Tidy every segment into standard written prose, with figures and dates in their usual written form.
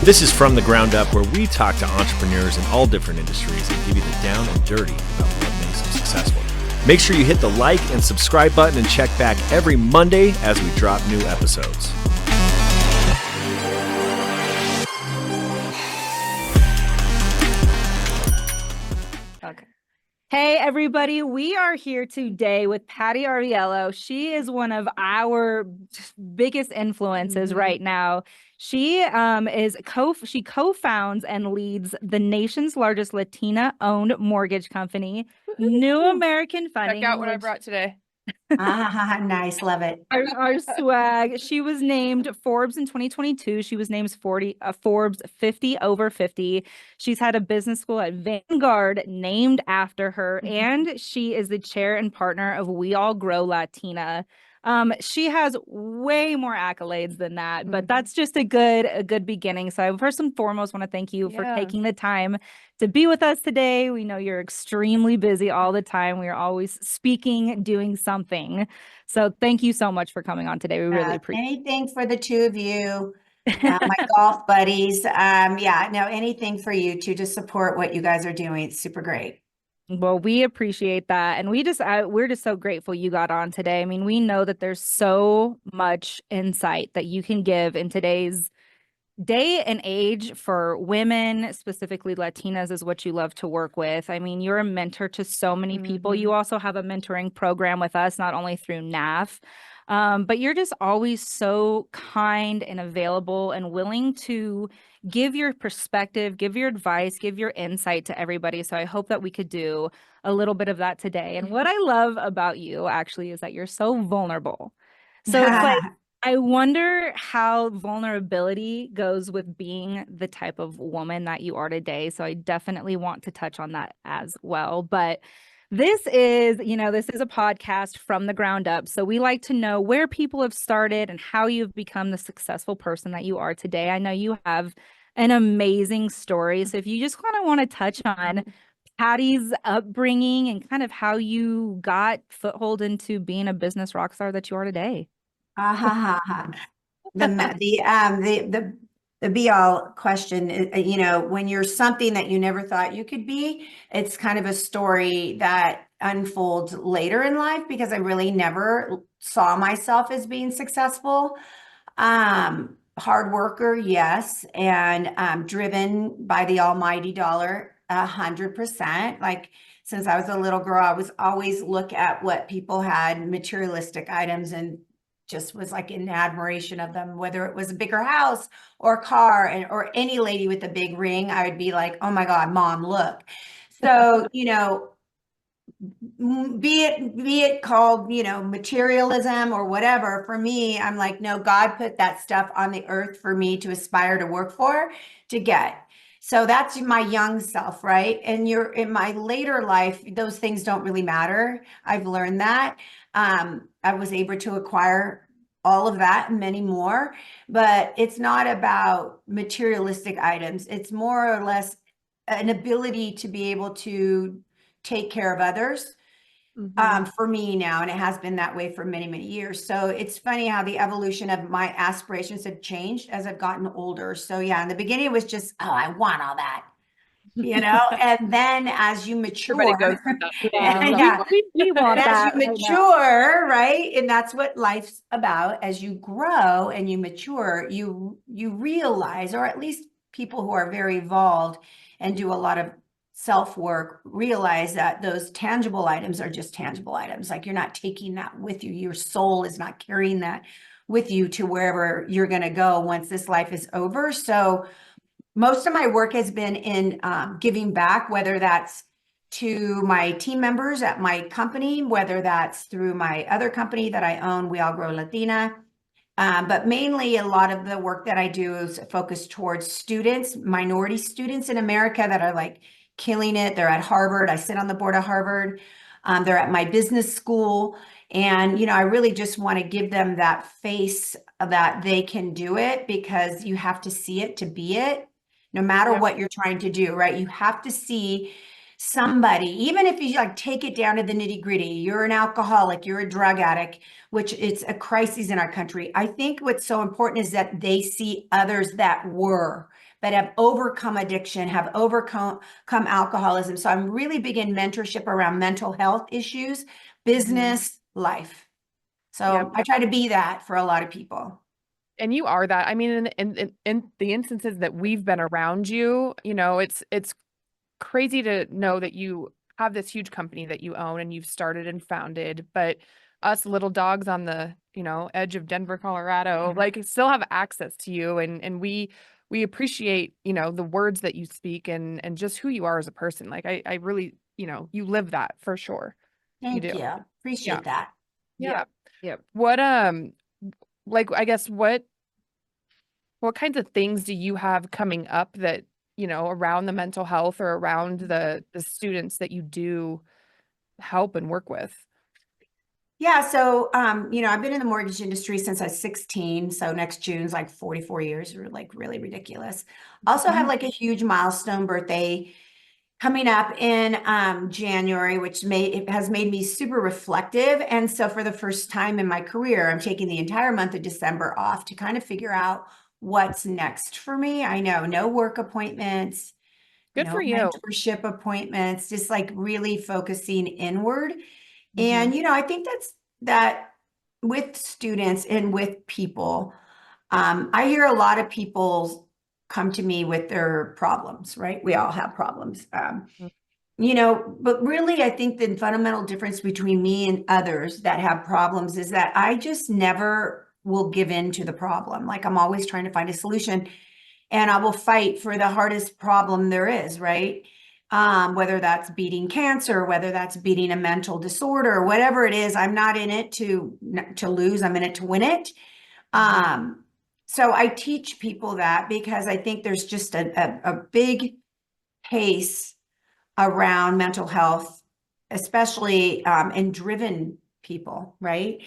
This is From the Ground Up, where we talk to entrepreneurs in all different industries and give you the down and dirty about what makes them successful. Make sure you hit the like and subscribe button and check back every Monday as we drop new episodes. Okay. Hey, everybody. We are here today with Patty Arvielo. She is one of our biggest influences right now. She she co-founds and leads the nation's largest Latina-owned mortgage company, New American Funding. Check out what I brought today. Nice. Love it. Our swag. She was named Forbes in 2022. She was named Forbes 50 over 50. She's had a business school at Vanguard named after her, and she is the chair and partner of We All Grow Latina. She has way more accolades than that, but that's just a good beginning. So I first and foremost want to thank you for taking the time to be with us today. We know you're extremely busy all the time. We are always speaking, doing something. So thank you so much for coming on today. We really appreciate it. Anything for the two of you, my golf buddies. Anything for you to support what you guys are doing. It's super great. Well, we appreciate that. And we're just so grateful you got on today. I mean, we know that there's so much insight that you can give in today's day and age for women, specifically Latinas is what you love to work with. I mean, you're a mentor to so many people. You also have a mentoring program with us, not only through NAF, but you're just always so kind and available and willing to give your perspective, give your advice, give your insight to everybody. So I hope that we could do a little bit of that today. And what I love about you actually is that you're so vulnerable. So it's like, I wonder how vulnerability goes with being the type of woman that you are today. So I definitely want to touch on that as well. But this is a podcast from the ground up. So we like to know where people have started and how you've become the successful person that you are today. I know you have an amazing story. So if you just kind of want to touch on Patty's upbringing and kind of how you got foothold into being a business rock star that you are today. The be all question, when you're something that you never thought you could be, it's kind of a story that unfolds later in life because I really never saw myself as being successful. Hard worker, yes, and driven by the almighty dollar, 100%. Like since I was a little girl, I was always look at what people had, materialistic items, and just was like in admiration of them, whether it was a bigger house or car or any lady with a big ring, I would be like, oh my God, mom, look. So, be it called, materialism or whatever, for me, I'm like, no, God put that stuff on the earth for me to aspire to work for, to get. So that's my young self, right? And in my later life, those things don't really matter. I've learned that. I was able to acquire all of that and many more, but it's not about materialistic items. It's more or less an ability to be able to take care of others. For me now, and it has been that way for many, many years. So it's funny how the evolution of my aspirations have changed as I've gotten older. So yeah, in the beginning it was just, oh, I want all that, and then as you mature, Everybody goes through Yeah, we want that. As you mature, right? And that's what life's about. As you grow and you mature, you realize, or at least people who are very evolved and do a lot of self-work realize that those tangible items are just tangible items. Like you're not taking that with you. Your soul is not carrying that with you to wherever you're going to go once this life is over. So most of my work has been in giving back, whether that's to my team members at my company, whether that's through my other company that I own, We All Grow Latina. But mainly a lot of the work that I do is focused towards students, minority students in America that are like killing it. They're at Harvard. I sit on the board of Harvard. They're at my business school. And, I really just want to give them that face that they can do it, because you have to see it to be it, no matter what you're trying to do, right? You have to see somebody, even if you like take it down to the nitty gritty, you're an alcoholic, you're a drug addict, which it's a crisis in our country. I think what's so important is that they see others that have overcome addiction, have overcome alcoholism. So I'm really big in mentorship around mental health issues, business, life. So I try to be that for a lot of people. And you are that. I mean, in the instances that we've been around you, you know, it's crazy to know that you have this huge company that you own and you've started and founded, but us little dogs on the, you know, edge of Denver, Colorado, like still have access to you. And we appreciate, you know, the words that you speak and just who you are as a person. Like I really, you know, you live that for sure. Thank you do. you. Appreciate that. Yeah. What, like, I guess what kinds of things do you have coming up that, you know, around the mental health or around the students that you do help and work with? Yeah. So, you know, I've been in the mortgage industry since I was 16. So next June's like 44 years, or like really ridiculous. Also have like a huge milestone birthday coming up in January, which has made me super reflective. And so for the first time in my career, I'm taking the entire month of December off to kind of figure out what's next for me. I know no work appointments, Good no for you. mentorship appointments, just like really focusing inward. And, you know, I think that with students and with people, I hear a lot of people come to me with their problems, right? We all have problems. You know, but really, I think the fundamental difference between me and others that have problems is that I just never will give in to the problem. Like I'm always trying to find a solution, and I will fight for the hardest problem there is, right? Whether that's beating cancer, whether that's beating a mental disorder, whatever it is, I'm not in it to lose. I'm in it to win it. So I teach people that because I think there's just a big pace around mental health, especially in driven people, right?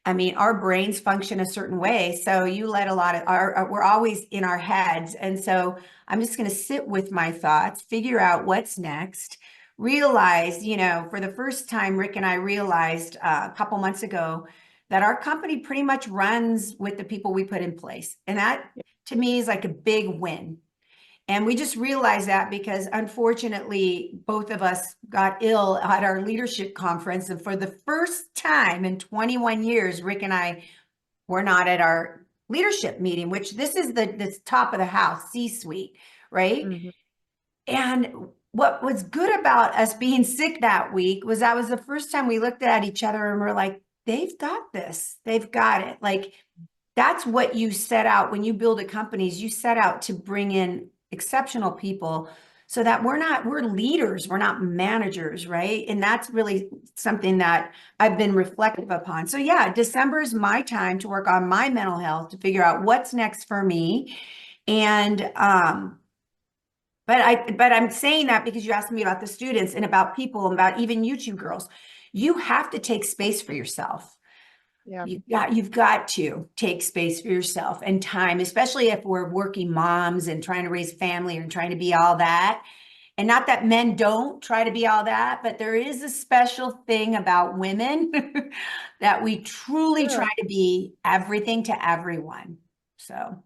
I mean, our brains function a certain way. So you let a lot of we're always in our heads. And so I'm just going to sit with my thoughts, figure out what's next, realize, you know, for the first time, Rick and I realized a couple months ago that our company pretty much runs with the people we put in place. And that to me is like a big win. And we just realized that because unfortunately, both of us got ill at our leadership conference. And for the first time in 21 years, Rick and I were not at our leadership meeting, which this is this top of the house, C-suite, right? And what was good about us being sick that week was that was the first time we looked at each other and we're like, they've got this, they've got it. Like that's what you set out when you build a company, is you set out to bring in exceptional people so that we're leaders, we're not managers, right? And that's really something that I've been reflective upon. So yeah, December is my time to work on my mental health, to figure out what's next for me. And but I'm saying that because you asked me about the students and about people and about even YouTube girls. You have to take space for yourself. Yeah. You've got to take space for yourself and time, especially if we're working moms and trying to raise family and trying to be all that. And not that men don't try to be all that, but there is a special thing about women that we truly try to be everything to everyone. So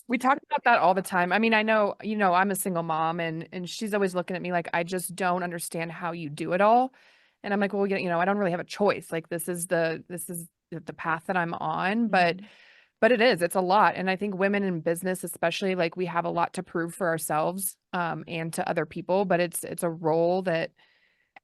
we talk about that all the time. I mean, I know, you know, I'm a single mom and she's always looking at me like, I just don't understand how you do it all. And I'm like, well, you know, I don't really have a choice. Like this is the path that I'm on, but it's a lot. And I think women in business, especially, like we have a lot to prove for ourselves, and to other people, but it's a role that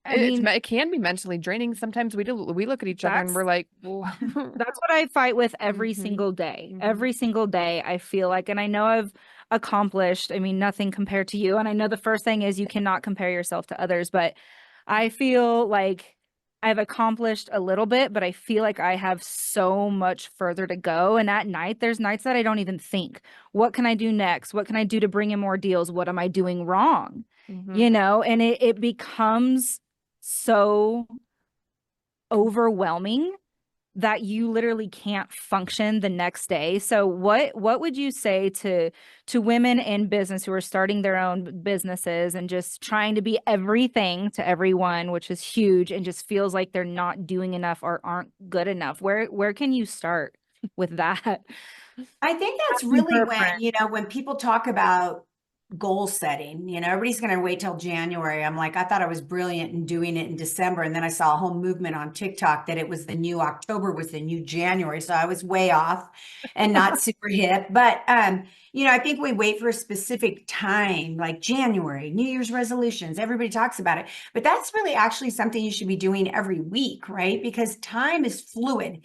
it can be mentally draining. Sometimes we look at each other and we're like, well, that's what I fight with every single day. Every single day I feel like, and I know I've accomplished, I mean, nothing compared to you. And I know the first thing is you cannot compare yourself to others, but I feel like I've accomplished a little bit, but I feel like I have so much further to go. And at night, there's nights that I don't even think, what can I do next? What can I do to bring in more deals? What am I doing wrong? You know, and it becomes so overwhelming that you literally can't function the next day. So what would you say to women in business who are starting their own businesses and just trying to be everything to everyone, which is huge, and just feels like they're not doing enough or aren't good enough? Where can you start with that? I think that's Asking really for a when, friend. when people talk about goal setting, everybody's going to wait till January. I'm like, I thought I was brilliant in doing it in December. And then I saw a whole movement on TikTok that it was the new October was the new January. So I was way off and not super hip. But, I think we wait for a specific time, like January, New Year's resolutions. Everybody talks about it, but that's really actually something you should be doing every week, right? Because time is fluid.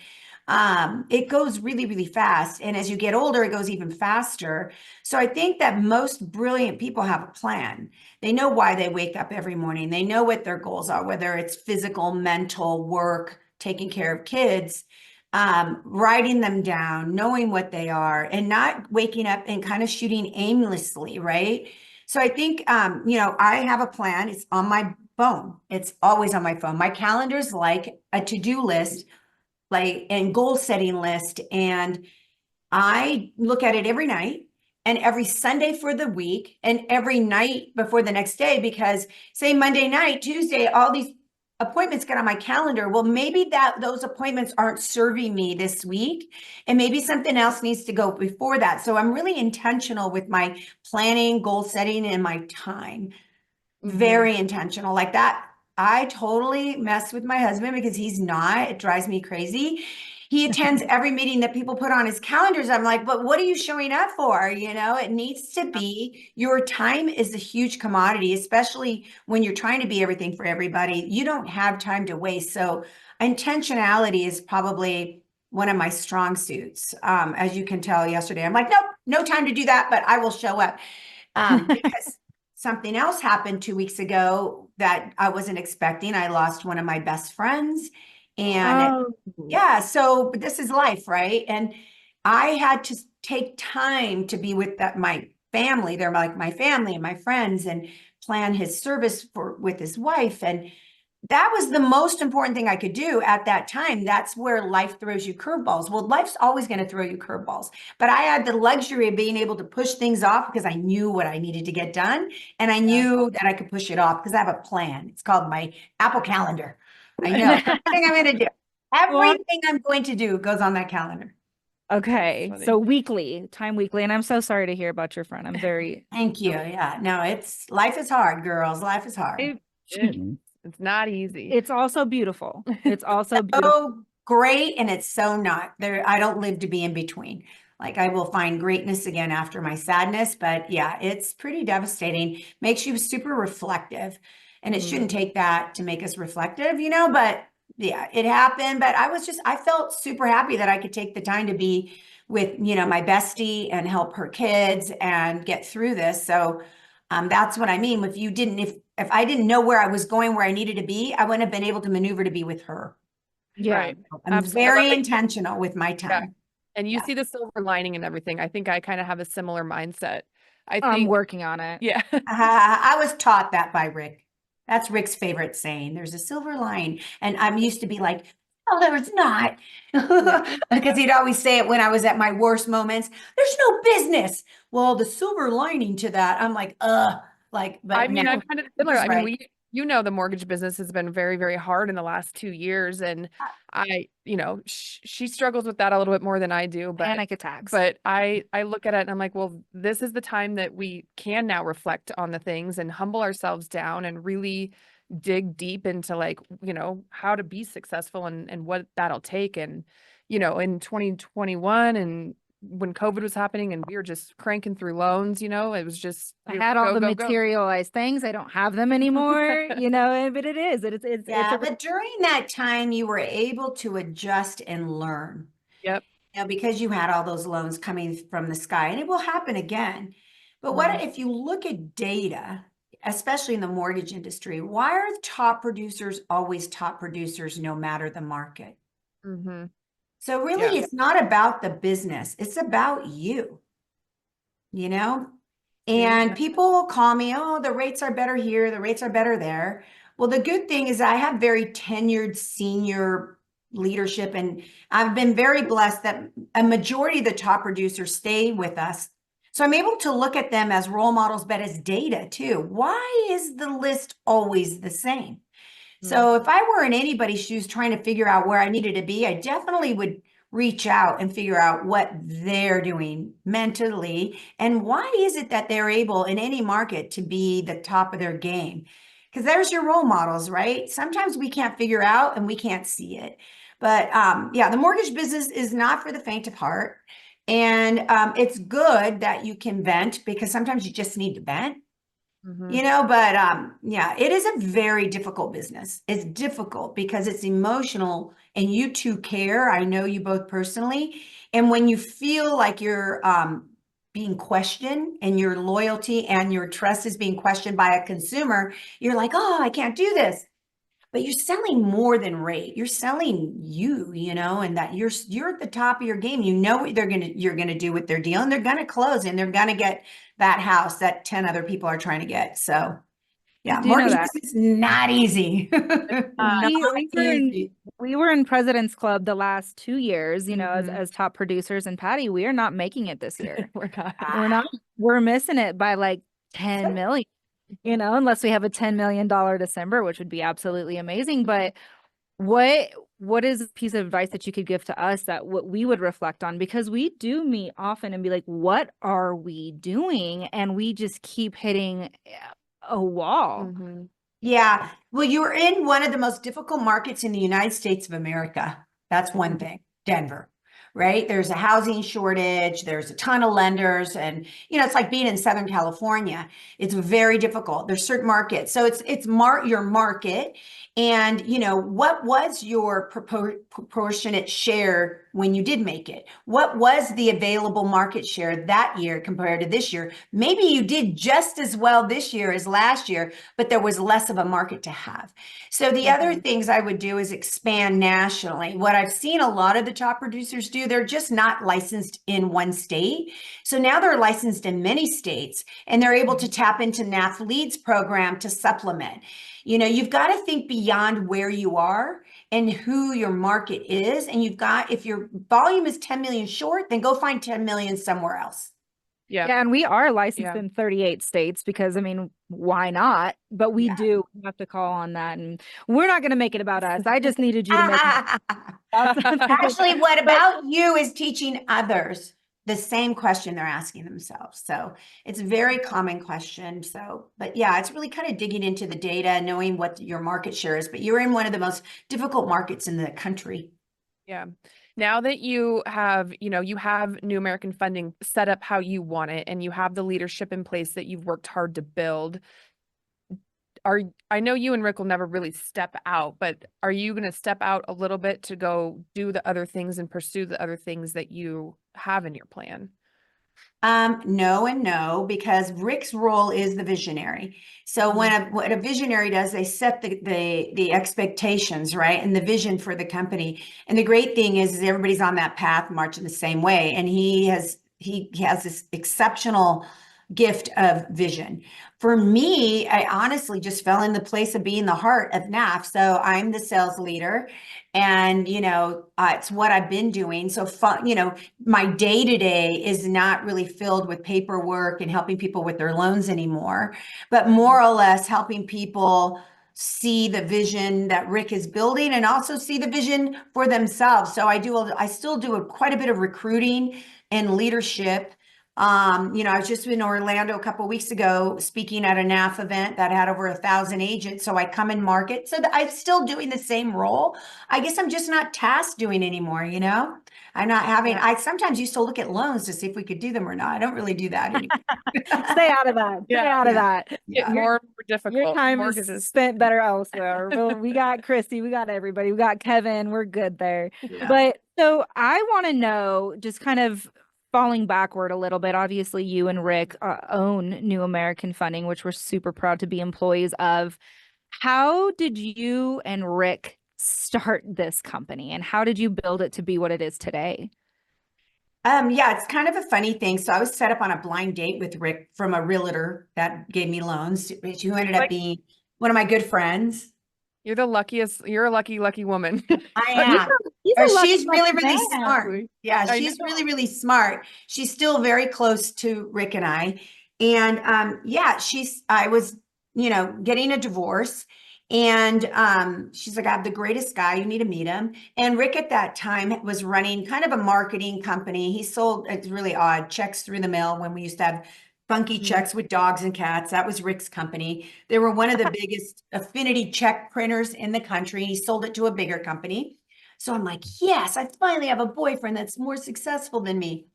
It goes really, really fast. And as you get older, it goes even faster. So I think that most brilliant people have a plan. They know why they wake up every morning. They know what their goals are, whether it's physical, mental, work, taking care of kids, writing them down, knowing what they are, and not waking up and kind of shooting aimlessly, right? So I think, I have a plan. It's on my phone. It's always on my phone. My calendar is like a to-do list, like, and goal setting list. And I look at it every night and every Sunday for the week and every night before the next day, because say Monday night, Tuesday, all these appointments get on my calendar. Well, maybe those appointments aren't serving me this week, and maybe something else needs to go before that. So I'm really intentional with my planning, goal setting, and my time. Very intentional like that. I totally mess with my husband because he's not. It drives me crazy. He attends every meeting that people put on his calendars. I'm like, but what are you showing up for? It needs to be, your time is a huge commodity, especially when you're trying to be everything for everybody. You don't have time to waste. So intentionality is probably one of my strong suits. As you can tell yesterday, I'm like, nope, no time to do that, but I will show up. Because something else happened 2 weeks ago that I wasn't expecting. I lost one of my best friends. And yeah, so but this is life, right? And I had to take time to be with my family. They're like my family and my friends, and plan his service with his wife. And that was the most important thing I could do at that time. That's where life throws you curveballs. Well, life's always going to throw you curveballs, but I had the luxury of being able to push things off because I knew what I needed to get done. And I knew that I could push it off because I have a plan. It's called my Apple Calendar. I know everything I'm going to do. Everything I'm going to do goes on that calendar. Okay. So time weekly. And I'm so sorry to hear about your friend. I'm very Thank you. Yeah. No, life is hard, girls. Life is hard. It's not easy. It's also beautiful. It's also beautiful. So great, and it's so not. I don't live to be in between. Like, I will find greatness again after my sadness, but yeah, it's pretty devastating. Makes you super reflective, and it shouldn't take that to make us reflective, but yeah, it happened. But I felt super happy that I could take the time to be with, my bestie and help her kids and get through this. So that's what I mean. If I didn't know where I was going, where I needed to be, I wouldn't have been able to maneuver to be with her. Yeah. Right. I'm Absolutely. very intentional with my time. Yeah. And you see the silver lining in everything. I think I kind of have a similar mindset. I'm working on it. Yeah. I was taught that by Rick. That's Rick's favorite saying. There's a silver line. And I'm used to be like, oh, there's not. Because he'd always say it when I was at my worst moments. There's no business. Well, the silver lining to that, I'm like, but I mean, no, I'm kind of similar. I right. mean, the mortgage business has been very, very hard in the last 2 years. And she struggles with that a little bit more than I do. But panic attacks. But I look at it and I'm like, well, this is the time that we can now reflect on the things and humble ourselves down and really dig deep into how to be successful and what that'll take. And, in 2021 and when COVID was happening and we were just cranking through loans, it was just, I had all the materialized things. I don't have them anymore, but it is. But during that time, you were able to adjust and learn. Yep. Because you had all those loans coming from the sky, and it will happen again. But what if you look at data, especially in the mortgage industry, why are the top producers always top producers no matter the market? So really, it's not about the business. It's about you, and people will call me, oh, the rates are better here. The rates are better there. Well, the good thing is I have very tenured senior, leadership. And I've been very blessed that a majority of the top producers stay with us. So I'm able to look at them as role models, but as data too. Why is the list always the same? So if I were in anybody's shoes trying to figure out where I needed to be, I definitely would reach out and figure out what they're doing mentally and why is it that they're able in any market to be the top of their game. Because there's your role models, right? Sometimes we can't figure out and we can't see it. But yeah, the mortgage business is not for the faint of heart. And it's good that you can vent because sometimes you just need to vent. You know, but yeah, it is a very difficult business. It's difficult because it's emotional and you two care. I know you both personally. And when you feel like you're being questioned and your loyalty and your trust is being questioned by a consumer, you're like, oh, I can't do this. But you're selling more than rate. You're selling you know, and that you're at the top of your game. You know what you're gonna do with their deal, and they're gonna close and they're gonna get that house that 10 other people are trying to get. So yeah, do know mortgage that. business is not easy. Not easy. We were in President's Club the last 2 years, you know, Mhm. as top producers. And Patty, we are not making it this year. We're not. We're missing it by like 10 million, you know, unless we have a $10 million December, which would be absolutely amazing. But what is a piece of advice that you could give to us that what we would reflect on? Because we do meet often and be like, what are we doing? And we just keep hitting a wall. Mhm. Yeah. Well, you're in one of the most difficult markets in the United States of America. That's one thing, Denver, right? There's a housing shortage. There's a ton of lenders. And, you know, it's like being in Southern California. It's very difficult. There's certain markets. So it's your market. And, you know, what was your proportionate share when you did make it? What was the available market share that year compared to this year? Maybe you did just as well this year as last year, but there was less of a market to have. So the other things I would do is expand nationally. What I've seen a lot of the top producers do, they're just not licensed in one state. So now they're licensed in many states and they're able to tap into NAF Leads program to supplement. You know, you've got to think beyond where you are and who your market is. And you've got, if your volume is 10 million short, then go find 10 million somewhere else. Yeah. Yeah, and we are licensed Yeah. in 38 states because, I mean, why not? But we Yeah. do have to call on that. And we're not going to make it about us. I just needed you to make Actually, what about you is teaching others the same question they're asking themselves. So it's a very common question. So, but yeah, it's really kind of digging into the data, knowing what your market share is. But you're in one of the most difficult markets in the country. Yeah. Now that you have, you know, you have New American Funding set up how you want it and you have the leadership in place that you've worked hard to build, I know you and Rick will never really step out, but are you going to step out a little bit to go do the other things and pursue the other things that you have in your plan? No and no, because Rick's role is the visionary. So what a visionary does, they set the expectations, right? And the vision for the company. And the great thing is everybody's on that path marching the same way. And he has this exceptional gift of vision. For me, I honestly just fell in the place of being the heart of NAF. So I'm the sales leader and, you know, it's what I've been doing. So fun, you know, my day-to-day is not really filled with paperwork and helping people with their loans anymore, but more or less helping people see the vision that Rick is building and also see the vision for themselves. So I still do quite a bit of recruiting and leadership. You know, I was just in Orlando a couple of weeks ago speaking at a NAF event that had over 1,000 agents. So I come in market. So I'm still doing the same role. I guess I'm just not tasked doing anymore, you know? I'm not having, I sometimes used to look at loans to see if we could do them or not. I don't really do that anymore. Stay out of that. Stay out of that. Get more difficult. Your time Mortgages. is spent better elsewhere. We got Christy, we got everybody, we got Kevin, we're good there. Yeah. But so I want to know, just kind of falling backward a little bit, obviously you and Rick own New American Funding, which we're super proud to be employees of. How did you and Rick start this company and how did you build it to be what it is today? Yeah, it's kind of a funny thing. So I was set up on a blind date with Rick from a realtor that gave me loans, who ended up being one of my good friends. You're the luckiest. You're a lucky woman. I am. a lucky She's really, really man. smart. Yeah, I she's know. really, really smart. She's still very close to Rick and I. And yeah, I was, getting a divorce. And she's like, I have the greatest guy. You need to meet him. And Rick at that time was running kind of a marketing company. He sold, it's really odd, checks through the mail when we used to have funky checks with dogs and cats. That was Rick's company. They were one of the biggest affinity check printers in the country. He sold it to a bigger company. So I'm like, yes, I finally have a boyfriend that's more successful than me.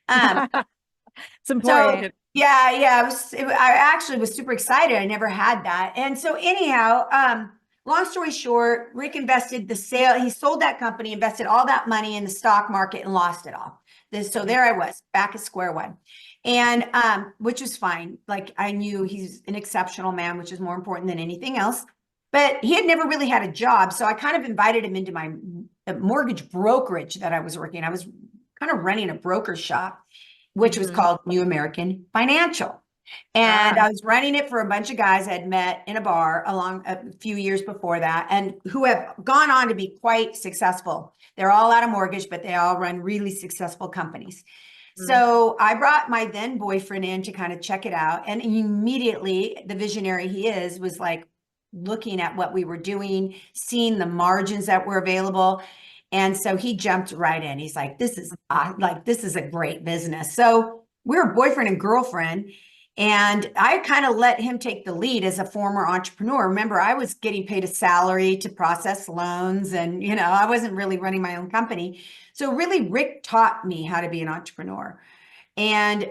It's important. Yeah, I actually was super excited. I never had that. And so anyhow, long story short, Rick invested he sold that company, invested all that money in the stock market and lost it all. So there I was back at square one. And which was fine. Like I knew he's an exceptional man, which is more important than anything else. But he had never really had a job. So I kind of invited him into my mortgage brokerage that I was working. I was kind of running a broker shop, which was called New American Financial. And I was running it for a bunch of guys I had met in a bar along a few years before that, and who have gone on to be quite successful. They're all out of mortgage, but they all run really successful companies. So I brought my then boyfriend in to kind of check it out. And immediately, the visionary he is was like looking at what we were doing, seeing the margins that were available. And so he jumped right in. He's like, this is a great business. So we were boyfriend and girlfriend. And I kind of let him take the lead as a former entrepreneur. Remember, I was getting paid a salary to process loans, and I wasn't really running my own company. So really, Rick taught me how to be an entrepreneur. And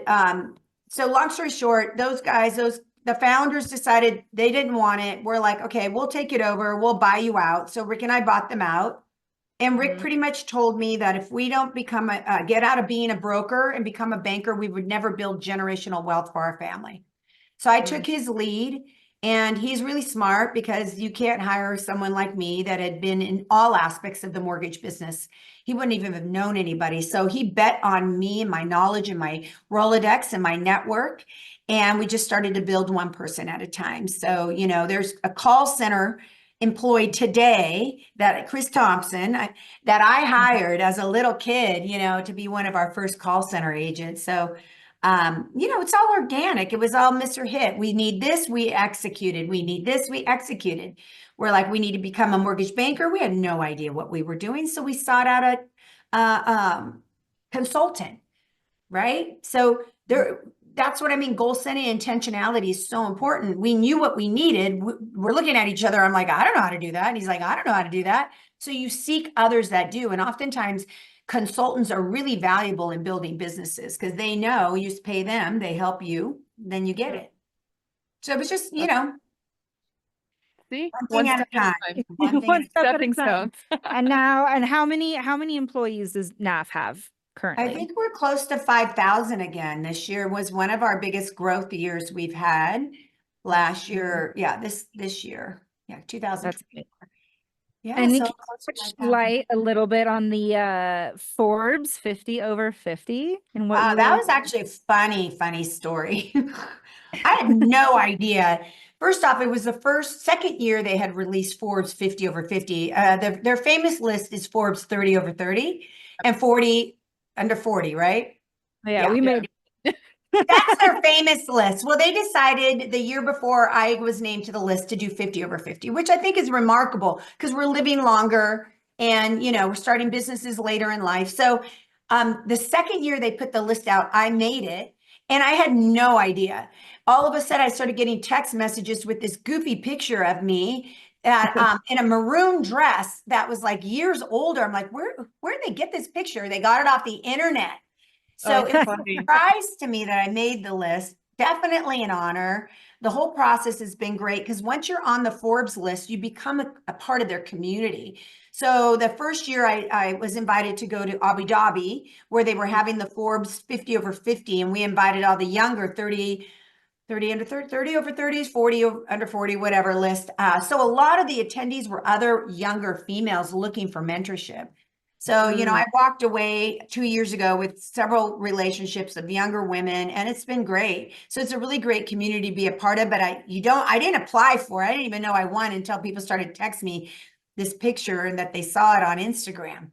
so long story short, the founders decided they didn't want it. We're like, okay, we'll take it over. We'll buy you out. So Rick and I bought them out. And Rick pretty much told me that if we don't get out of being a broker and become a banker, we would never build generational wealth for our family. So I took his lead, and he's really smart because you can't hire someone like me that had been in all aspects of the mortgage business. He wouldn't even have known anybody. So he bet on me and my knowledge and my Rolodex and my network. And we just started to build one person at a time. So, there's a call center employed today that Chris Thompson that I hired as a little kid, to be one of our first call center agents. So, it's all organic. It was all Mr. Hit. We need this, we executed. We need this, we executed. We're like, we need to become a mortgage banker. We had no idea what we were doing. So we sought out a consultant, right? So that's what I mean. Goal setting intentionality is so important. We knew what we needed. We're looking at each other. I'm like, I don't know how to do that. And he's like, I don't know how to do that. So you seek others that do. And oftentimes consultants are really valuable in building businesses because they know you just pay them, they help you, then you get it. So it was just, See, one thing at a time. One step at a Stepping time. stones. And how many employees does NAF have currently? I think we're close to 5,000 again. This year was one of our biggest growth years we've had. Last year, this year, 2020. Yeah, And so can you light a little bit on the Forbes 50 over 50 and what that was actually a funny story. I had no idea. First off, it was the second year they had released Forbes 50 over 50. Their famous list is Forbes 30 over 30 and 40 under 40, right? Yeah, we made That's their famous list. Well, they decided the year before I was named to the list to do 50 over 50, which I think is remarkable because we're living longer and, we're starting businesses later in life. So the second year they put the list out, I made it and I had no idea. All of a sudden I started getting text messages with this goofy picture of me that in a maroon dress that was like years older. I'm like, where did they get this picture? They got it off the internet. So it's a surprise to me that I made the list. Definitely an honor. The whole process has been great because once you're on the Forbes list, you become a part of their community. So the first year I was invited to go to Abu Dhabi where they were having the Forbes 50 over 50, and we invited all the younger 30 under 30 over 30s, 40 under 40, whatever list. So a lot of the attendees were other younger females looking for mentorship. So, I walked away 2 years ago with several relationships of younger women, and it's been great. So it's a really great community to be a part of, but I didn't apply for it. I didn't even know I won until people started texting me this picture and that they saw it on Instagram.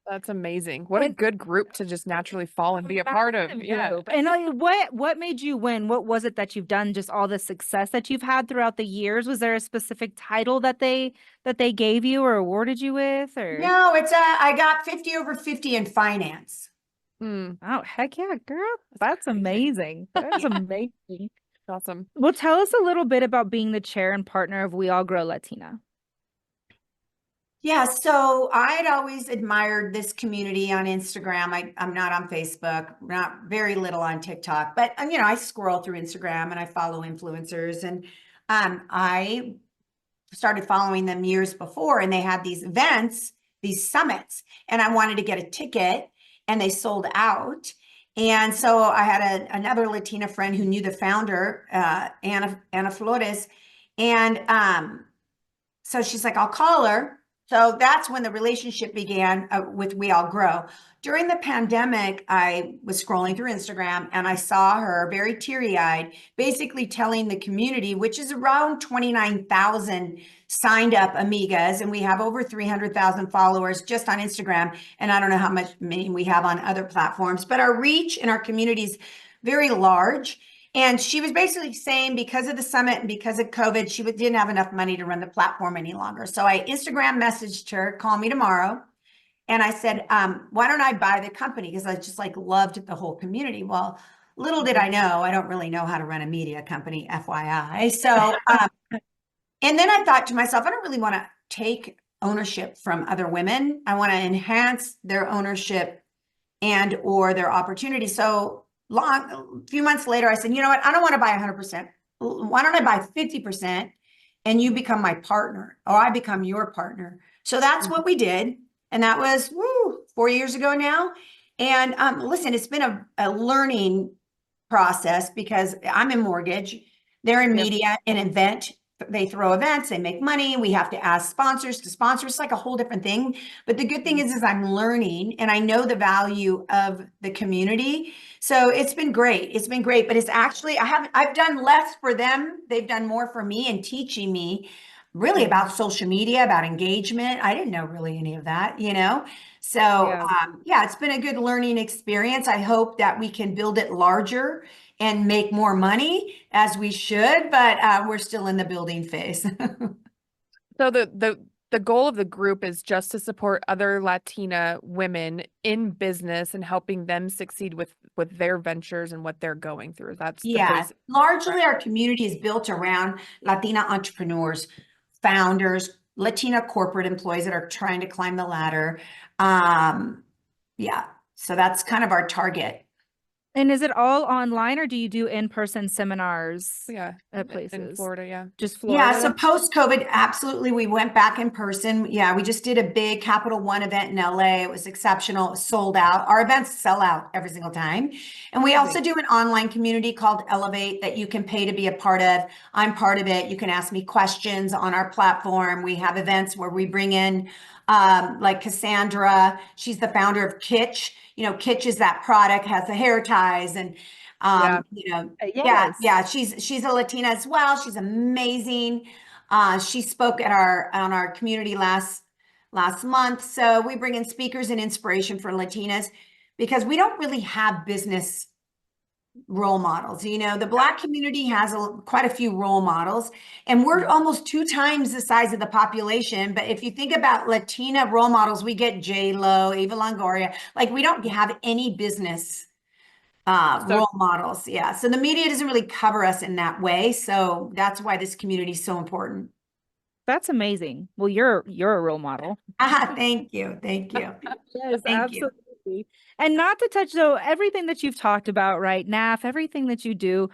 That's amazing. What a And- good group to just naturally fall and be a part of. Massive Yeah. group. And what made you win? What was it that you've done? Just all the success that you've had throughout the years? Was there a specific title that they gave you or awarded you with? Or No, I got 50 over 50 in finance. Mm, oh, heck yeah, girl. That's amazing. That's Yeah. amazing. awesome. Well, tell us a little bit about being the chair and partner of We All Grow Latina. Yeah, so I'd always admired this community on Instagram. I'm not on Facebook, not very little on TikTok, but I scroll through Instagram and I follow influencers, and I started following them years before, and they had these events, these summits, and I wanted to get a ticket, and they sold out. And so I had another Latina friend who knew the founder, Ana Flores, and so she's like, I'll call her. So that's when the relationship began with We All Grow. During the pandemic, I was scrolling through Instagram and I saw her very teary-eyed, basically telling the community, which is around 29,000 signed up amigas, and we have over 300,000 followers just on Instagram. And I don't know how many we have on other platforms, but our reach in our community is very large. And she was basically saying because of the summit and because of COVID, she didn't have enough money to run the platform any longer. So I Instagram messaged her, call me tomorrow. And I said, why don't I buy the company? Because I just loved the whole community. Well, little did I know, I don't really know how to run a media company, FYI. So, and then I thought to myself, I don't really want to take ownership from other women. I want to enhance their ownership and or their opportunity. So a few months later, I said, you know what? I don't want to buy 100%. Why don't I buy 50% and you become my partner, or I become your partner? So that's what we did. And that was 4 years ago now. And listen, it's been a learning process because I'm in mortgage, they're in media and event. They throw events, they make money. We have to ask sponsors to sponsor. It's like a whole different thing. But the good thing is I'm learning and I know the value of the community. So it's been great. It's been great. But it's actually, I've done less for them. They've done more for me and teaching me really about social media, about engagement. I didn't know really any of that, So yeah, it's been a good learning experience. I hope that we can build it larger and make more money as we should, but we're still in the building phase. So the goal of the group is just to support other Latina women in business and helping them succeed with their ventures and what they're going through. That's Yeah, largely our community is built around Latina entrepreneurs, founders, Latina corporate employees that are trying to climb the ladder. Yeah, so that's kind of our target. And is it all online or do you do in-person seminars at places? In Florida, yeah. Just Florida? Yeah, so post-COVID, absolutely, we went back in person. Yeah, we just did a big Capital One event in LA. It was exceptional. It was sold out. Our events sell out every single time. And we also do an online community called Elevate that you can pay to be a part of. I'm part of it. You can ask me questions on our platform. We have events where we bring in like Cassandra. She's the founder of Kitsch. Kitsch is that product, has the hair ties and Yes. she's a Latina as well. She's amazing. She spoke at on our community last month. So we bring in speakers and inspiration for Latinas because we don't really have business role models. The Black community has quite a few role models, and we're almost 2 times the size of the population. But if you think about Latina role models, we get J-Lo, Eva Longoria. Like we don't have any business role models. Yeah. So the media doesn't really cover us in that way. So that's why this community is so important. That's amazing. Well, you're a role model. Thank you. Thank you. Yes, Thank you. absolutely. And not to touch though, everything that you've talked about, right? NAF, everything that you do,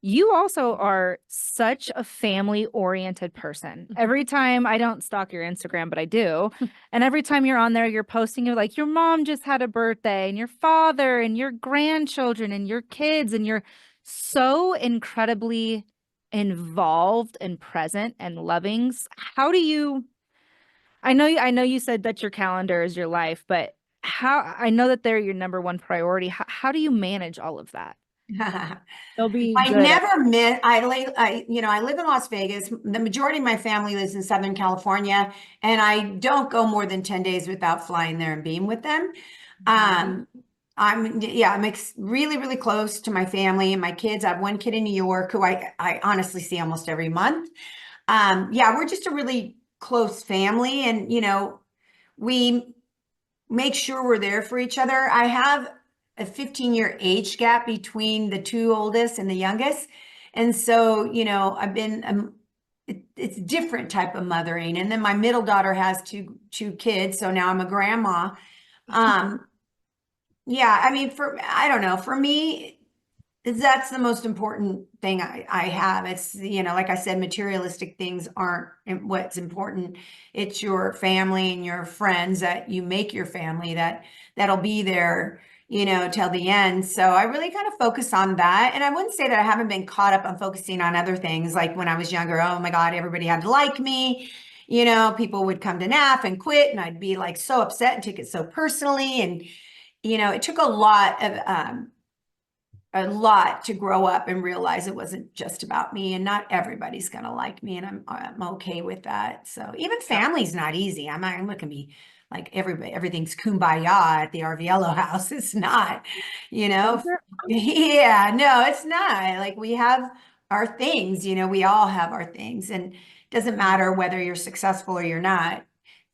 you also are such a family-oriented person. Every time, I don't stalk your Instagram, but I do. And every time you're on there, you're posting, you're like, your mom just had a birthday and your father and your grandchildren and your kids. And you're so incredibly involved and present and loving. How do you, I know you said that your calendar is your life, but I know that they're your number one priority. How do you manage all of that? They'll be I good. never miss. I live in Las Vegas. The majority of my family lives in Southern California, and I don't go more than 10 days without flying there and being with them. I'm really, really close to my family and my kids. I have one kid in New York who I honestly see almost every month. We're just a really close family, and we make sure we're there for each other. I have a 15-year age gap between the two oldest and the youngest. And so, I've been, it's different type of mothering. And then my middle daughter has two kids. So now I'm a grandma. I don't know, for me, that's the most important thing I have. It's, like I said, materialistic things aren't what's important. It's your family and your friends that you make your family that'll be there, till the end. So I really kind of focus on that. And I wouldn't say that I haven't been caught up on focusing on other things. Like when I was younger, oh my God, everybody had to like me. People would come to NAF and quit, and I'd be like so upset and take it so personally. And, it took a lot to grow up and realize it wasn't just about me, and not everybody's going to like me. And I'm okay with that. So even family's not easy. I'm not looking to be like everything's kumbaya at the Arvielo house. It's not, yeah, no, it's not. Like we have our things, we all have our things, and it doesn't matter whether you're successful or you're not.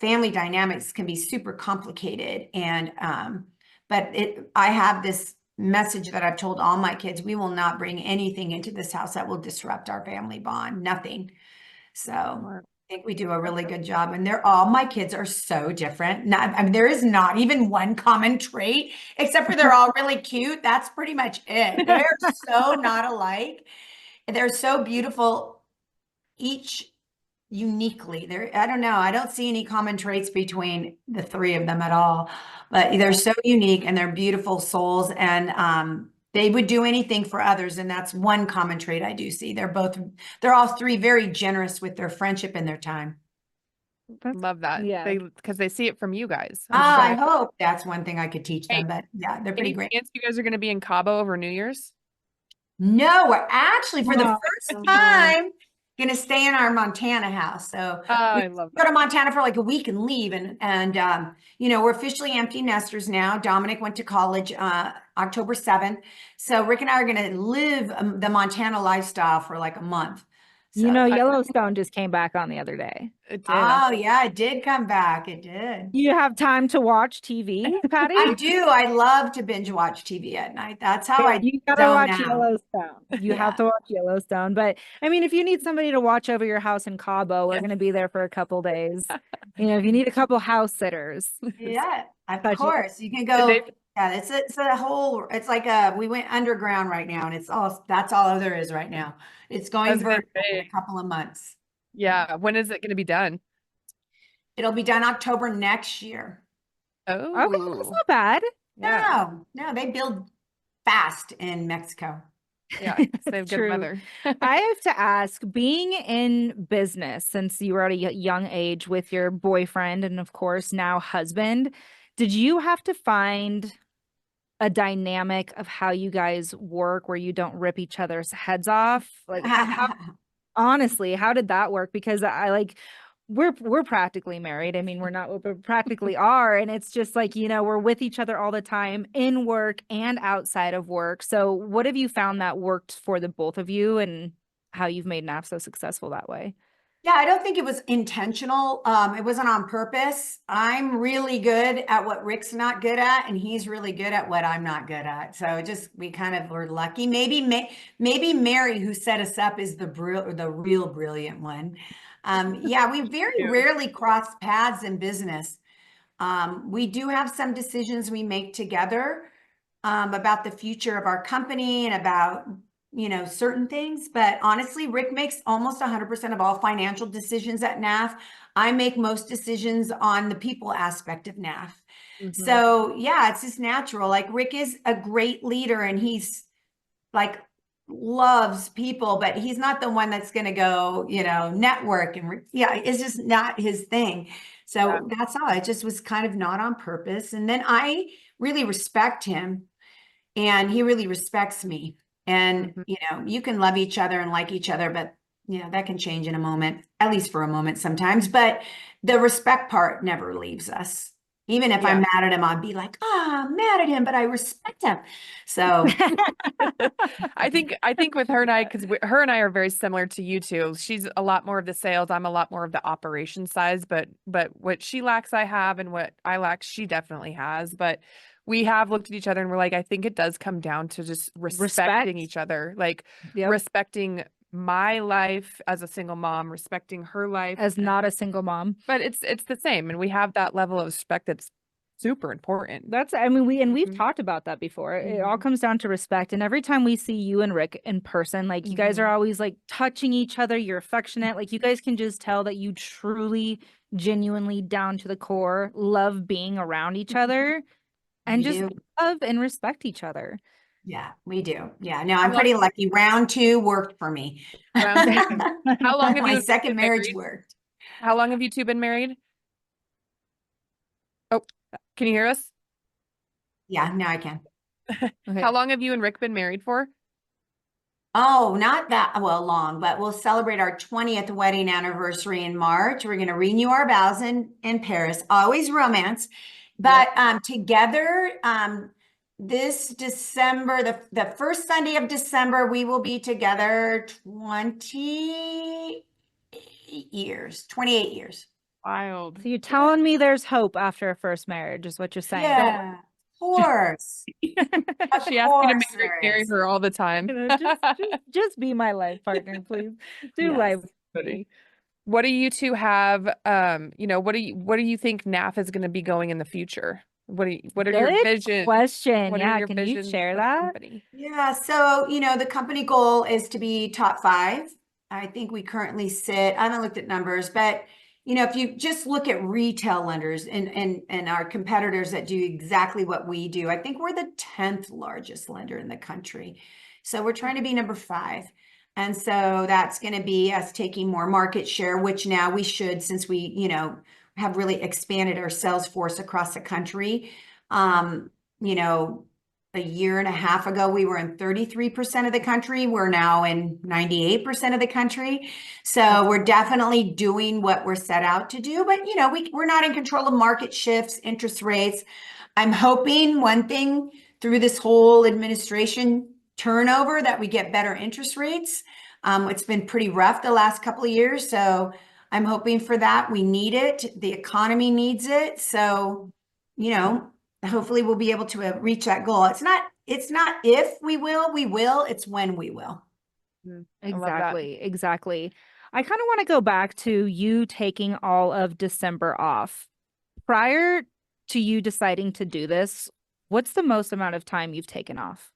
Family dynamics can be super complicated. And, I have this message that I've told all my kids: we will not bring anything into this house that will disrupt our family bond. Nothing. So I think we do a really good job. And my kids are so different. There is not even one common trait, except for they're all really cute. That's pretty much it. They're so not alike. They're so beautiful, each uniquely. I don't know. I don't see any common traits between the three of them at all, but they're so unique, and they're beautiful souls, and they would do anything for others. And that's one common trait I do see. They're all three very generous with their friendship and their time. Love that. Yeah. Because they see it from you guys. I hope that's one thing I could teach them, but yeah, they're pretty great. Chance you guys are going to be in Cabo over New Year's? No, we're actually, for the first time, going to stay in our Montana house. So I love go to Montana for like a week and leave. And we're officially empty nesters now. Dominic went to college October 7th. So Rick and I are going to live the Montana lifestyle for like a month. So, Yellowstone just came back on the other day. It did. Oh yeah, it did come back. It did. You have time to watch TV, Patty? I do. I love to binge watch TV at night. That's how You gotta watch Yellowstone. You have to watch Yellowstone. But I mean, if you need somebody to watch over your house in Cabo, we're gonna be there for a couple days. If you need a couple house sitters. Yeah, of course. You can go. Yeah, it's like we went underground right now, and that's all there is right now. It's going vertical in a couple of months. Yeah. When is it going to be done? It'll be done October next year. Oh, okay, that's not bad. Yeah. No, they build fast in Mexico. Yeah, they have good weather. I have to ask, being in business since you were at a young age with your boyfriend and of course now husband, did you have to find a dynamic of how you guys work where you don't rip each other's heads off? Like honestly, how did that work? Because we're practically married. I mean, we're not, we practically are. And it's just like, we're with each other all the time in work and outside of work. So what have you found that worked for the both of you, and how you've made NAF so successful that way? Yeah, I don't think it was intentional. It wasn't on purpose. I'm really good at what Rick's not good at, and he's really good at what I'm not good at. So we kind of were lucky. Maybe Mary, who set us up, is the real brilliant one. We very rarely cross paths in business. We do have some decisions we make together about the future of our company and about certain things. But honestly, Rick makes almost 100% of all financial decisions at NAF. I make most decisions on the people aspect of NAF. So yeah, it's just natural. Like Rick is a great leader, and he's like loves people, but he's not the one that's going to go, network. And it's just not his thing. So that's all. It just was kind of not on purpose. And then I really respect him, and he really respects me. And, Mhm. you know, you can love each other and like each other, but you know, that can change in a moment, at least for a moment sometimes. But the respect part never leaves us. Even if I'm Yeah. mad at him, I'd be like, I'm mad at him, but I respect him. So I think with her and I, because her and I are very similar to you two. She's a lot more of the sales. I'm a lot more of the operation size. But what she lacks, I have, and what I lack, she definitely has. But we have looked at each other and we're like, I think it does come down to just respecting Respect. each other, like Yep. respecting my life as a single mom, respecting her life. As not a single mom. But it's the same, and we have that level of respect that's super important. I mean, we've Mhm. talked about that before. It all Mhm. comes down to respect. And every time we see you and Rick in person, like you guys are Mhm. always like touching each other. You're affectionate. Like you guys can just tell that you truly, genuinely, down to the core, love being around each other and we just do. love and respect each other. Yeah, we do. Yeah, no, How I'm long, pretty lucky. Round 2 worked for me. round two? How long have My you second been marriage married? worked. How long have you two been married? Oh, can you hear us? Yeah, now I can. Okay. How long have you and Rick been married for? Oh, not that well long, but we'll celebrate our 20th wedding anniversary in March. We're going to renew our vows in Paris. Always romance, but together this December, the first Sunday of December, we will be together 28 years. 28 years. Wild. So you're telling me there's hope after a first marriage, is what you're saying. Yeah, of course. Of She asked me to course there marry is. her all the time. You know, just be my life partner, please. Do life Yes. with me. What do you two have? What do you think NAF is going to be going in the future? What are your Good visions? question. What are Yeah, your can you visions share for the that? company? Yeah, so the company goal is to be top 5. I think we currently sit, I haven't looked at numbers, but if you just look at retail lenders and our competitors that do exactly what we do, I think we're the 10th largest lender in the country. So we're trying to be number 5. And so that's going to be us taking more market share, which now we should, since we, have really expanded our sales force across the country. You know, a year and a half ago, we were in 33% of the country. We're now in 98% of the country. So we're definitely doing what we're set out to do. But, we're not in control of market shifts, interest rates. I'm hoping one thing through this whole administration turnover that we get better interest rates. It's been pretty rough the last couple of years. So I'm hoping for that. We need it. The economy needs it. So, hopefully we'll be able to reach that goal. It's not if we will, it's when we will. I love that. Exactly. I kind of want to go back to you taking all of December off. Prior to you deciding to do this, what's the most amount of time you've taken off?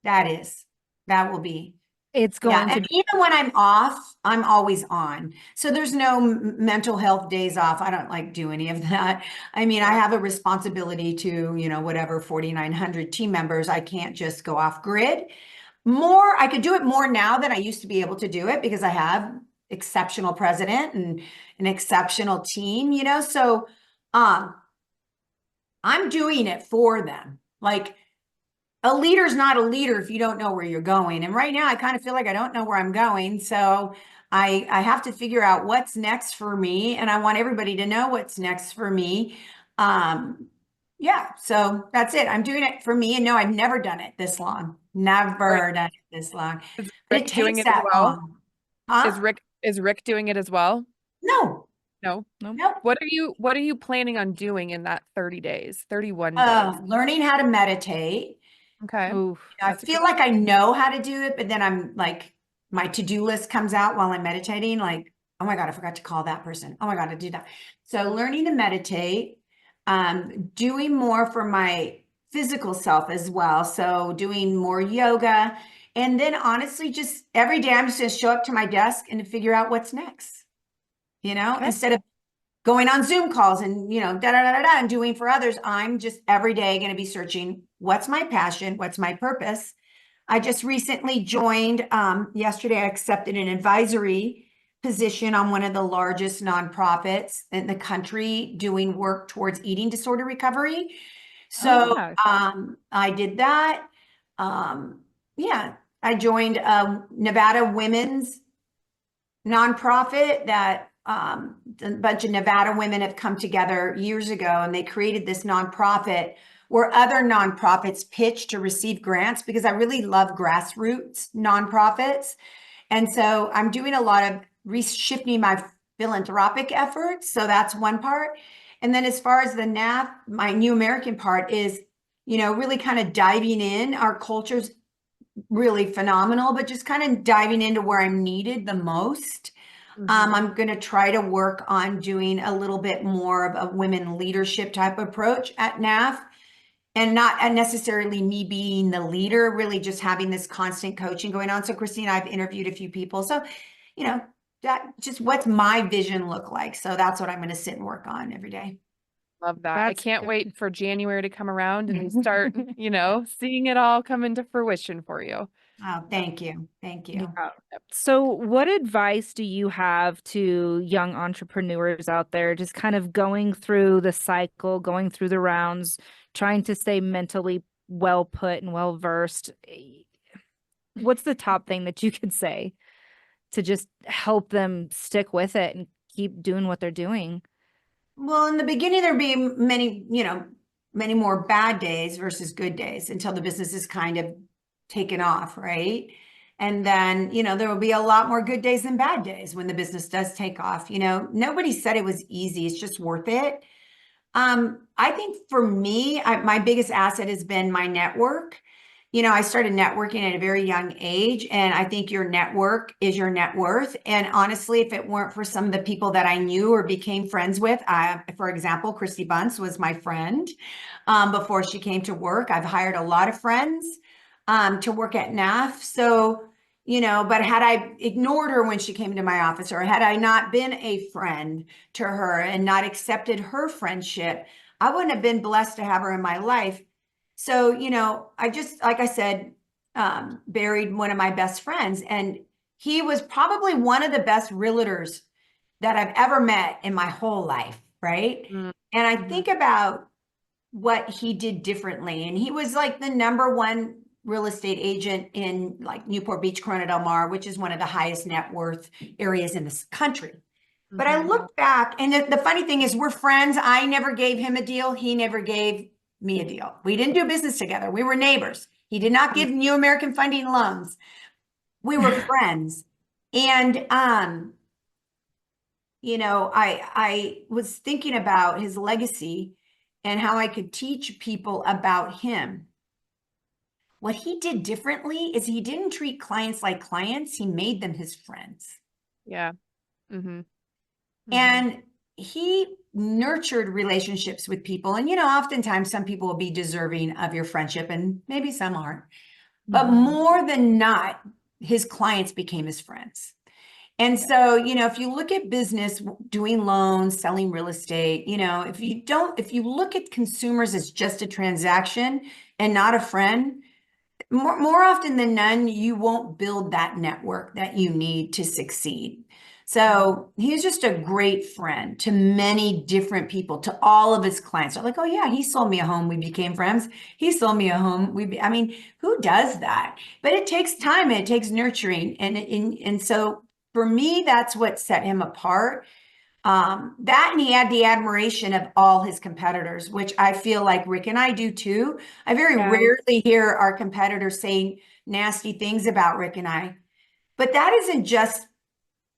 That will be. It's Yeah, going to and be even when I'm off, I'm always on. So there's no mental health days off. I don't like do any of that. I mean, I have a responsibility to, whatever 4,900 team members. I can't just go off grid. I could do it more now than I used to be able to do it because I have exceptional president and an exceptional team, So I'm doing it for them. Like, a leader's not a leader if you don't know where you're going. And right now I kind of feel like I don't know where I'm going. So I have to figure out what's next for me. And I want everybody to know what's next for me. Yeah, so that's it. I'm doing it for me. And no, I've never done it this long. Never done it this long. Is But Rick it doing takes it as that well? long. Huh? Is Rick doing it as well? No, No. no. What are you planning on doing in that 30 days, 31 days? Learning how to meditate. Okay. oof. I That's a feel good like I know how to do it, but then I'm like, my to-do list comes out while I'm meditating, like, oh my God, I forgot to call that person. Oh my God, I did that. So learning to meditate, doing more for my physical self as well. So doing more yoga. And then honestly, just every day I'm just gonna show up to my desk and to figure out what's next, Okay. instead of going on Zoom calls and, and doing for others. I'm just every day going to be searching what's my passion, what's my purpose. I just recently joined, yesterday, I accepted an advisory position on one of the largest nonprofits in the country doing work towards eating disorder recovery. Oh, So yeah. I did that. yeah, I joined a Nevada women's nonprofit that a bunch of Nevada women have come together years ago, and they created this nonprofit where other nonprofits pitch to receive grants, because I really love grassroots nonprofits. And so I'm doing a lot of reshifting my philanthropic efforts. So that's one part. And then as far as the NAF, my New American part is, really kind of diving in. Our culture's really phenomenal, but just kind of diving into where I'm needed the most. I'm going to try to work on doing a little bit more of a women leadership type approach at NAF, and not necessarily me being the leader, really just having this constant coaching going on. So Christine, I've interviewed a few people. So, that just what's my vision look like. So that's what I'm going to sit and work on every day. Love that. I That's can't good. wait for January to come around and we start, seeing it all come into fruition for you. Oh, thank you. Thank you. Yeah. So what advice do you have to young entrepreneurs out there, just kind of going through the cycle, going through the rounds, trying to stay mentally well put and well versed? What's the top thing that you could say to just help them stick with it and keep doing what they're doing? Well, in the beginning, there'd be many more bad days versus good days until the business is kind of taken off, right? And then, there will be a lot more good days than bad days when the business does take off. Nobody said it was easy. It's just worth it. I think for me, my biggest asset has been my network. I started networking at a very young age, and I think your network is your net worth. And honestly, if it weren't for some of the people that I knew or became friends with, for example, Christy Bunce was my friend before she came to work. I've hired a lot of friends to work at NAF. So, but had I ignored her when she came into my office, or had I not been a friend to her and not accepted her friendship, I wouldn't have been blessed to have her in my life. So, I just, like I said, buried one of my best friends, and he was probably one of the best realtors that I've ever met in my whole life. Right. Mm-hmm. And I think about what he did differently. And he was like the #1 real estate agent in like Newport Beach, Corona Del Mar, which is one of the highest net worth areas in this country. But I look back, and the funny thing is, we're friends. I never gave him a deal. He never gave me a deal. We didn't do business together. We were neighbors. He did not give New American Funding loans. We were friends. And, I was thinking about his legacy and how I could teach people about him. What he did differently is he didn't treat clients like clients. He made them his friends. Yeah. Mm-hmm. And he nurtured relationships with people. And, oftentimes some people will be deserving of your friendship, and maybe some aren't. But more than not, his clients became his friends. And so, if you look at business, doing loans, selling real estate, if you look at consumers as just a transaction and not a friend, more often than none, you won't build that network that you need to succeed. So he's just a great friend to many different people, to all of his clients. They're like, oh yeah, he sold me a home. We became friends. He sold me a home. Who does that? But it takes time and it takes nurturing. And so for me, that's what set him apart. That, and he had the admiration of all his competitors, which I feel like Rick and I do too. I very rarely hear our competitors saying nasty things about Rick and I, but that isn't just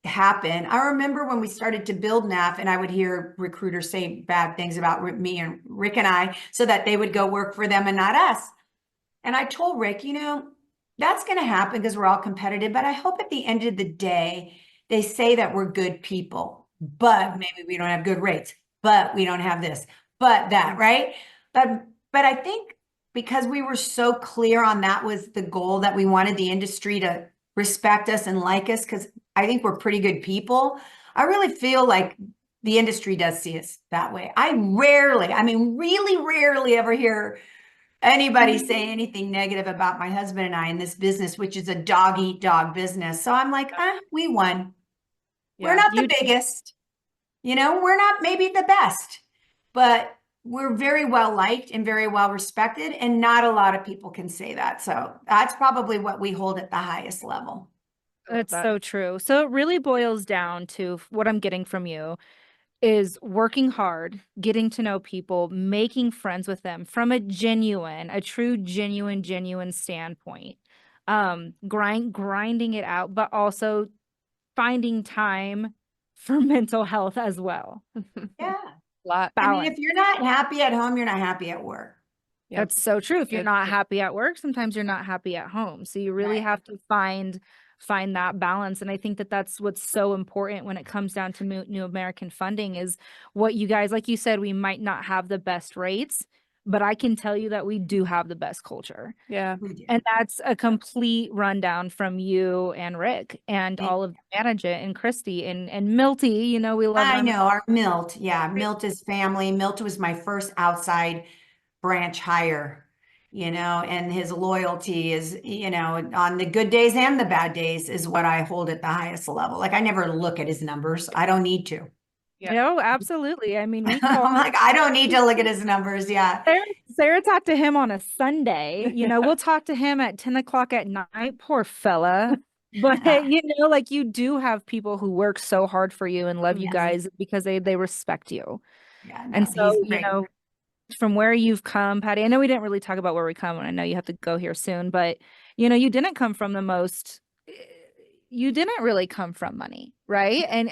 happen. I remember when we started to build NAF, and I would hear recruiters say bad things about me and Rick and I, so that they would go work for them and not us. And I told Rick, that's going to happen because we're all competitive, but I hope at the end of the day, they say that we're good people, but maybe we don't have good rates, but we don't have this, but that, right? But I think because we were so clear on that was the goal, that we wanted the industry to respect us and like us, because I think we're pretty good people. I really feel like the industry does see us that way. I really rarely ever hear anybody say anything negative about my husband and I in this business, which is a dog eat dog business. So I'm like, we won. We're not the biggest, we're not maybe the best, but we're very well liked and very well respected, and not a lot of people can say that. So that's probably what we hold at the highest level. I love That's that. so true. So it really boils down to what I'm getting from you is working hard, getting to know people, making friends with them from a true, genuine standpoint. Grinding it out, but also finding time for mental health as well. Yeah. Lot. I mean, Balance. if you're not happy at home, you're not happy at work. Yep. That's so true. If you're It's- not happy at work, sometimes you're not happy at home. So you really Right. have to find that balance. And I think that that's what's so important when it comes down to New American Funding is what you guys, like you said, we might not have the best rates, but I can tell you that we do have the best culture. Yeah. We do. And that's a complete rundown from you and Rick and Thank all of the management and Christy and Milty. You know, we love I our know our Milt. Yeah, Milt is family. Milt was my first outside branch hire, and his loyalty is, on the good days and the bad days is what I hold at the highest level. Like I never look at his numbers. I don't need to. Yeah. No, absolutely. I mean, we I'm call like, I don't need to look at his numbers. Yeah. Sarah talked to him on a Sunday. You know, we'll talk to him at 10 o'clock at night. Poor fella. But like you do have people who work so hard for you and love you Yes. guys because they respect you. Yeah. And No, so, he's great. from where you've come, Patty, I know we didn't really talk about where we come, and I know you have to go here soon, but you didn't come from you didn't really come from money, right? And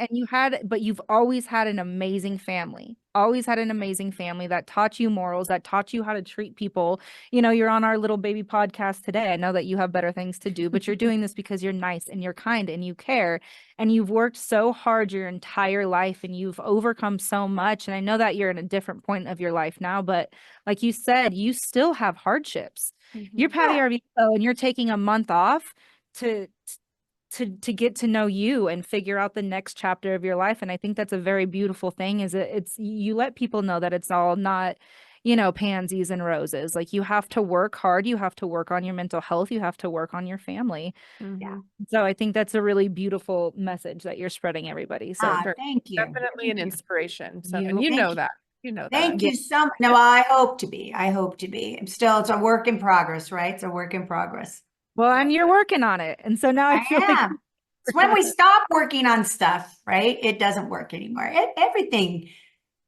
but you've always had an amazing family. Always had an amazing family that taught you morals, that taught you how to treat people. You're on our little baby podcast today. I know that you have better things to do, but you're doing this because you're nice and you're kind and you care. And you've worked so hard your entire life and you've overcome so much. And I know that you're in a different point of your life now, but like you said, you still have hardships. You're Patty Arvielo and you're taking a month off to get to know you and figure out the next chapter of your life. And I think that's a very beautiful thing is it's you let people know that it's all not, pansies and roses. Like you have to work hard. You have to work on your mental health. You have to work on your family. Mhm. So I think that's a really beautiful message that you're spreading everybody. So Thank you. Definitely an Thank you. inspiration. So, You- and you Thank know you. that. You know that. Thank you so much. No, I hope to be. I hope to be. It's a work in progress, right? It's a work in progress. well, and you're working on it. And so now I feel like am. It's when we stop working on stuff, right? It doesn't work anymore. Everything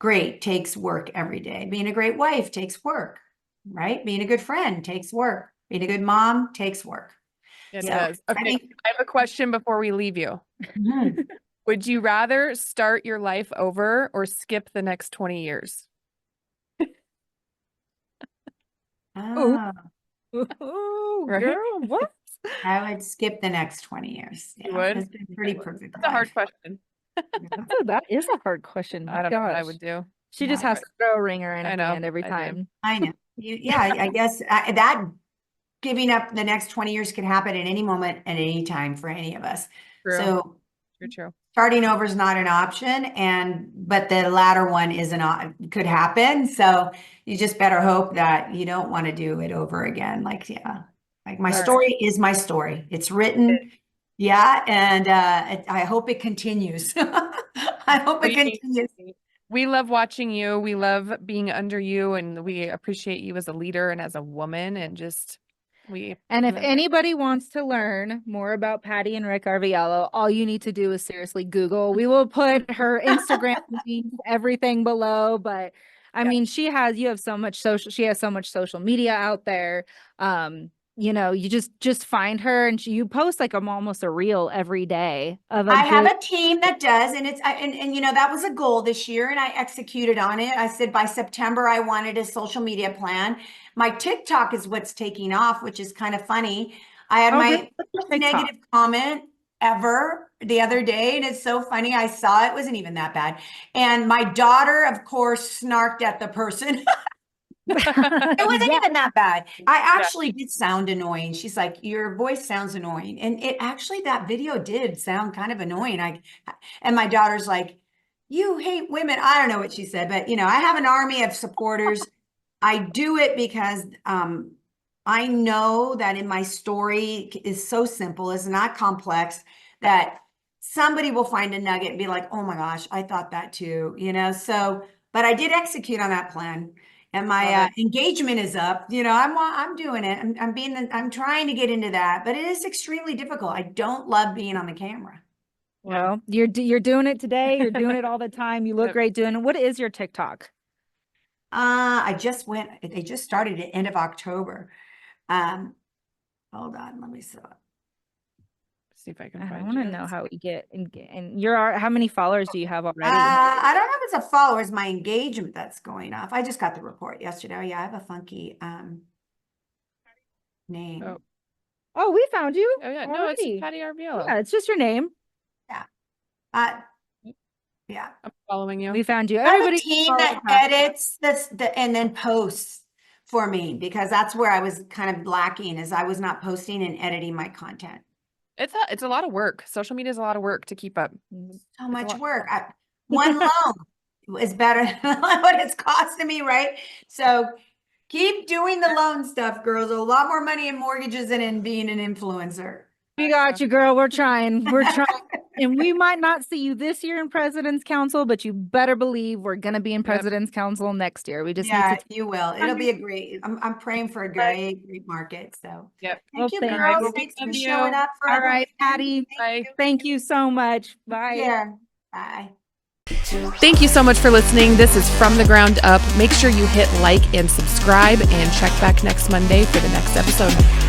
great takes work every day. Being a great wife takes work, right? Being a good friend takes work. Being a good mom takes work. It So, does. I Okay. think- I have a question before we leave you. Mhm. Would you rather start your life over or skip the next 20 years? Oh, oh, Right? girl, what? I would skip the next 20 years. You Yeah, would? it's been pretty perfect. That's a hard life. question. That is a hard question. I don't know what I Gosh. would do. She just Yeah. has to throw a ringer in I her know, hand every I do. time. I know. Yeah, I guess that giving up the next 20 years could happen at any moment, at any time for any of us. True. So True. starting over is not an option, but the latter one could happen. So you just better hope that you don't want to do it over again. Like my All right. story is my story. It's written. Yeah. And I hope it continues. I hope it continues. We love watching you. We love being under you, and we appreciate you as a leader and as a woman, and just And if love- anybody wants to learn more about Patty and Rick Arvielo, all you need to do is seriously Google. We will put her Instagram links, everything below. But I mean, she has so much social media out there. You just find her and you post like almost a reel every day of I have a team that does, and that was a goal this year, and I executed on it. I said by September I wanted a social media plan. My TikTok is what's taking off, which is kind of funny. I had my first negative comment ever the other day, and it's so funny. I saw it wasn't even that bad, and my daughter, of course, snarked at the person. It wasn't even that bad. I actually did sound annoying. She's like, your voice sounds annoying. And that video did sound kind of annoying. And my daughter's like, you hate women. I don't know what she said, but I have an army of supporters. I do it because I know that in my story is so simple, it's not complex, that somebody will find a nugget and be like, oh my gosh, I thought that too, so but I did execute on that plan. And my Love engagement is up. You know, I'm doing it. I'm trying to get into that, but it is extremely difficult. I don't love being on the camera. Well, you're doing it today. You're doing it all the time. You look Yep. great doing it. What is your TikTok? They just started at end of October. Hold on, let me see. See if I can I find want to you. know how you get and how many followers do you have already? I don't know if it's a follower, it's my engagement that's going off. I just got the report yesterday. Oh, yeah, I have a funky name. Oh. Oh, we found you. Oh yeah, no, already. it's Patty Arvielo. Yeah, it's just your name. Yeah. I'm following you. We found you. I have a Everybody team that edits this and then posts for me, because that's where I was kind of lacking, is I was not posting and editing my content. It's a lot of work. Social media is a lot of work to keep up. So much lot- work. One loan is better than what it's costing me, right? So keep doing the loan stuff, girls. A lot more money in mortgages than in being an influencer. We got you, girl. We're trying. We're trying. And we might not see you this year in President's Council, but you better believe we're going to be in President's Council next year. We just need to. You will. It'll be a great, I'm praying for a great market. So Yep. thank you, thank girls. you. Thanks for Love you. showing up for All right, everyone. Patty. Bye. Thank you so much. Bye. Yeah. Bye. Thank you so much for listening. This is From the Ground Up. Make sure you hit like and subscribe and check back next Monday for the next episode.